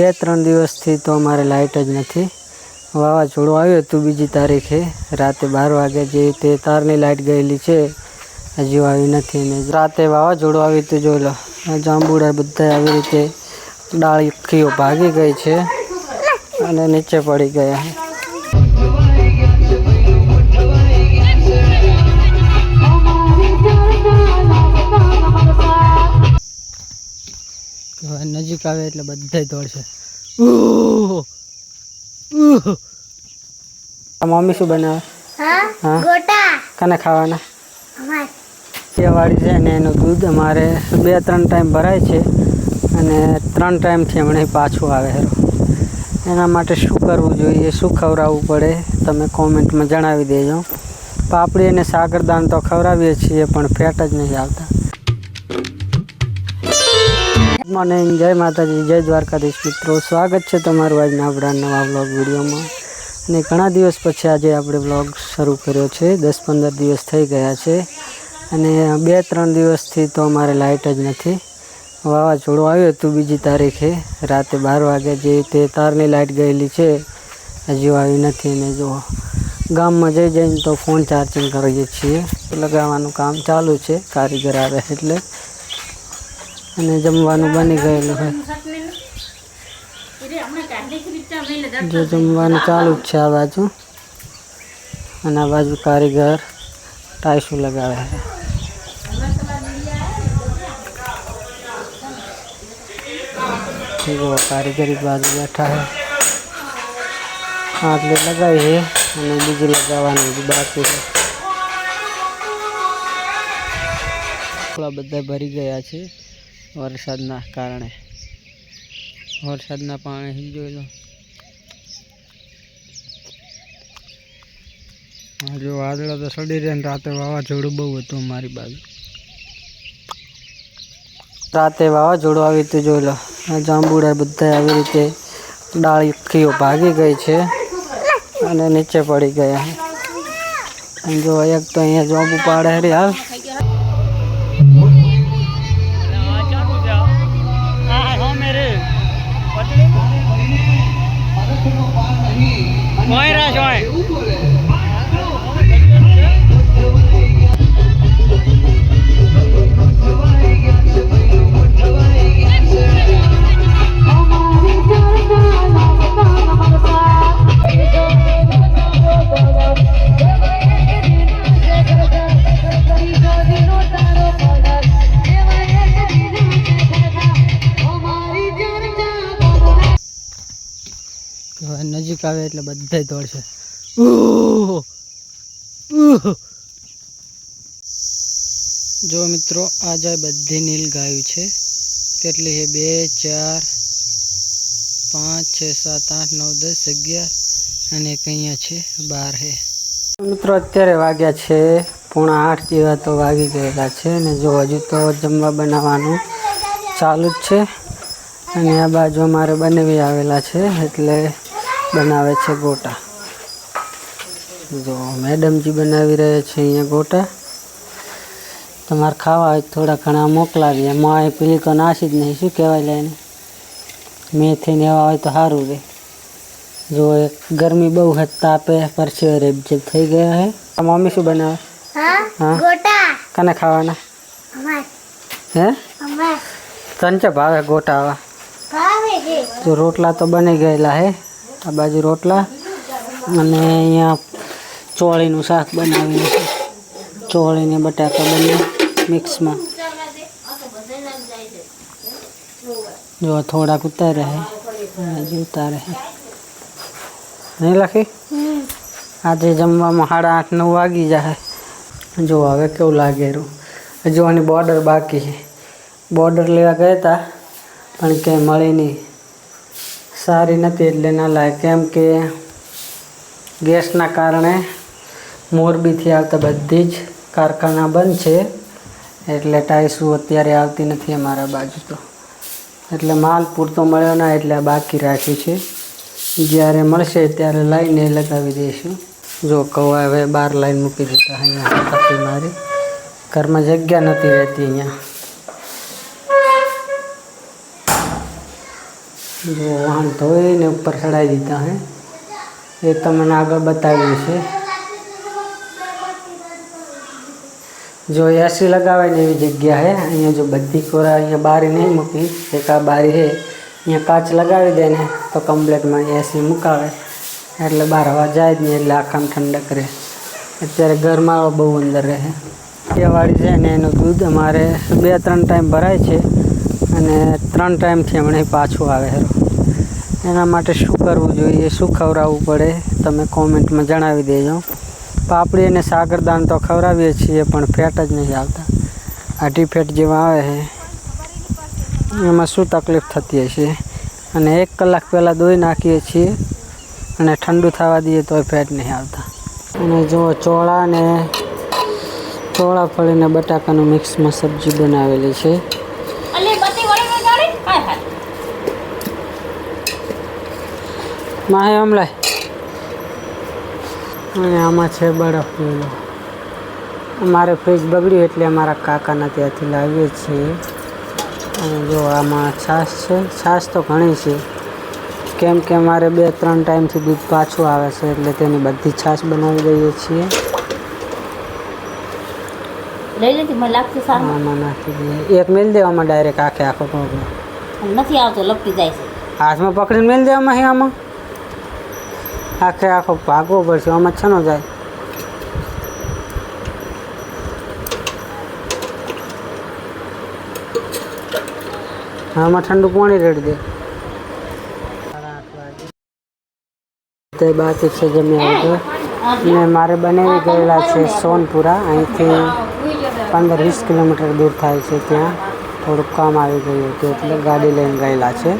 2-3 દિવસથી તો અમારે લાઇટ જ નથી. વાવાઝોડું આવ્યું હતું બીજી તારીખે રાતે 12 વાગે, જે તે તારની લાઇટ ગયેલી છે, હજુ આવી નથી. ને રાતે વાવાઝોડું આવ્યું હતું, જોઈ લો જાંબુડા બધા આવી રીતે ડાળીઓ ભાગી ગઈ છે અને નીચે પડી ગયા. નજીક આવે એટલે બધા દોડશે. મમ્મી શું બનાવે? હા, ગોટા. કને ખાવાના? એ વાળી છે ને એનું દૂધ અમારે 2-3 ટાઈમ ભરાય છે અને 3 ટાઈમથી હમણાં પાછું આવે છે. એના માટે શું કરવું જોઈએ, શું ખવડાવવું પડે, તમે કોમેન્ટમાં જણાવી દેજો. પાપડી અને સાગરદાન તો ખવડાવીએ છીએ પણ ફેટ જ નહીં આવતા. ગુડ મોર્નિંગ, જય માતાજી, જય દ્વારકાધીશ મિત્રો. સ્વાગત છે તમારું આજના આપણા નવા વ્લોગ વિડીયોમાં. અને ઘણા દિવસ પછી આજે આપણે વ્લોગ શરૂ કર્યો છે. 10-15 દિવસ થઈ ગયા છે અને 2-3 દિવસથી તો અમારે લાઇટ જ નથી. વાવાઝોડું આવ્યું હતું બીજી તારીખે રાતે 12 વાગે, જે તે તારની લાઇટ ગયેલી છે, હજુ આવી નથી. ને જો ગામમાં જઈને તો ફોન ચાર્જિંગ કરીએ છીએ, લગાવવાનું કામ ચાલુ છે, કારીગર આવે એટલે. અને જમવાનું બની ગયેલું હોય, જો જમવાનું ચાલુ જ છે આ બાજુ, અને આ બાજુ કારીગર ટાઈસું લગાવે છે. જો કારીગરી બાજુ બેઠા है, આટલે લગાવી છે અને બીજી લગાવવાની બાકી છે. થોડા બધા ભરી ગયા છે વરસાદના કારણે. વરસાદના પાણી જોઈ લો. જો વાદળા તો સડી રહ્યા, રાતે વાવાઝોડું બહુ હતું અમારી બાજુ. રાતે વાવાઝોડું આવ્યું હતું, જોઈ લો જાંબુડા બધા આવી રીતે ડાળીઓ ભાગી ગઈ છે અને નીચે પડી ગયા. જો એક તો અહીંયા જોબ ઉપાડે હરી હાલ. નજીક આવે એટલે બધા દોડશે. જો મિત્રો આ જાય બધી નીલ ગાયું છે. કેટલી છે? 2, 4, 5, 6, 7, 8, 9, 10, 11 અને એક અહીંયા છે 12 છે. મિત્રો અત્યારે વાગ્યા છે 7:45 જેવા તો વાગી ગયેલા છે. અને જો હજુ તો જમવા બનાવવાનું ચાલુ જ છે. અને આ બાજુ અમારે બનાવી આવેલા છે એટલે બનાવે છે ગોટા. જો મેડમજી બનાવી રહ્યા છે અહીંયા ગોટા. તમારે ખાવા હોય થોડા ઘણા મોકલાવીએ. એમાં પેલી તો નાસી જ નહીં, શું કહેવાય લે એને, મેથીને એવા હોય તો સારું રહે. જો એક ગરમી બહુ છે, તાપે પરસેવે રેબજેબ થઈ ગયા છે. મમ્મી શું બનાવે? હા, ગોટા. કને ખાવાના? હે, તને ભાવે ગોટા? આવા જો રોટલા તો બની ગયેલા હે. આ બાજુ રોટલા અને અહીંયા ચોળીનું શાક બનાવ્યું છે. ચોળીને બટાકા બંને મિક્સમાં. જો થોડાક ઉતારે છે, હજી ઉતારે છે નહીં લખી. આજે જમવામાં 8:30-9 વાગી જાય. જો હવે કેવું લાગે રહ્યું. હજુ આની બોર્ડર બાકી છે. બોર્ડર લેવા ગયા હતા પણ કંઈ મળી નહીં, સારી નથી એટલે ના લાગે. કેમ કે ગેસના કારણે મોરબીથી આવતા બધી જ કારખાના બંધ છે એટલે ટાઈસું અત્યારે આવતી નથી અમારા બાજુ તો. એટલે માલ પૂરતો મળ્યો ના એટલે આ બાકી રાખ્યું છે. જ્યારે મળશે ત્યારે લાઈને લગાવી દઈશું. જો કૌવા હવે 12 લાઈન મૂકી દીધા અહીંયા હતી મારી. ઘરમાં જગ્યા નથી રહેતી અહીંયા. जो वाहन धोઈને ઉપર ચડાવી દીધા હે એ તમને આગળ બતાવ્યું છે। जो एसी लगावे ने एवी जग्या है अँ जो बधी कोरा अँ बारी नहीं मूकी एक आ बारी है अँ काच लगावी दे ने तो कम्प्लेट में एसी मुकावे एटले बार हवा जाए ज नहीं एटले आखाम ठंडक रहे। अत्यारे गरमाळो बहु अंदर रहे। ये वाड़ी है ने एनुं दूध अमारे 2-3 टाइम भराय छे अने 3 टाइम थी हमणे पाछुं आवे हेरो। एना माटे शुं करवुं जोईए, शुं खवरावવું પડે તમે કોમેન્ટમાં જણાવી દેજો। पापड़ी ने सागरदान तो खवरावीए छीए पण फेट ज नहीं आवता। आधी फेट जेवा आवे है एमां शुं तकलीफ थती हशे। अने 1 कलाक पहला दोई नाखीए छीए अने ठंडू थवा दीए तो फेट नहीं आवता। अने जो चोळा ने चोळा फળી ने बटाकाનું मिक्स में सब्जी बनावेली छे। माहे हमलाय અને આમાં છે બરફ લીલો। અમારે ફ્રીજ બગડ્યું એટલે અમારા કાકાના ત્યાંથી લાવીએ છીએ। અને જો આમાં છાશ છે, છાશ તો ઘણી છે કેમ કે અમારે 2-3 ટાઈમથી દૂધ પાછું આવે છે એટલે તેની બધી છાશ બનાવી દઈએ છીએ। લઈ લેતી મને લાગતું સારું આમાં નાખી દઈએ। એક મેલ દેવામાં ડાયરેક્ટ આખે આખો ટોપલો નથી આવતો, લપટી જાય છે। હાથમાં પકડીને મેલ દેવામાં અહીં આમાં आखे आखो भागव पड़े आम छे न जाए। आम ठंडू पानी रेड़ी दे बाकी से जम्या वगैरह मारे बनेवी गयेला छे सोनपुरा। अहीं थी 15-20 किलोमीटर दूर थाय छे। त्यां थोड़ुं काम आवी गयुं हतुं એટલે ગાડી લઈને ગયેલા છે।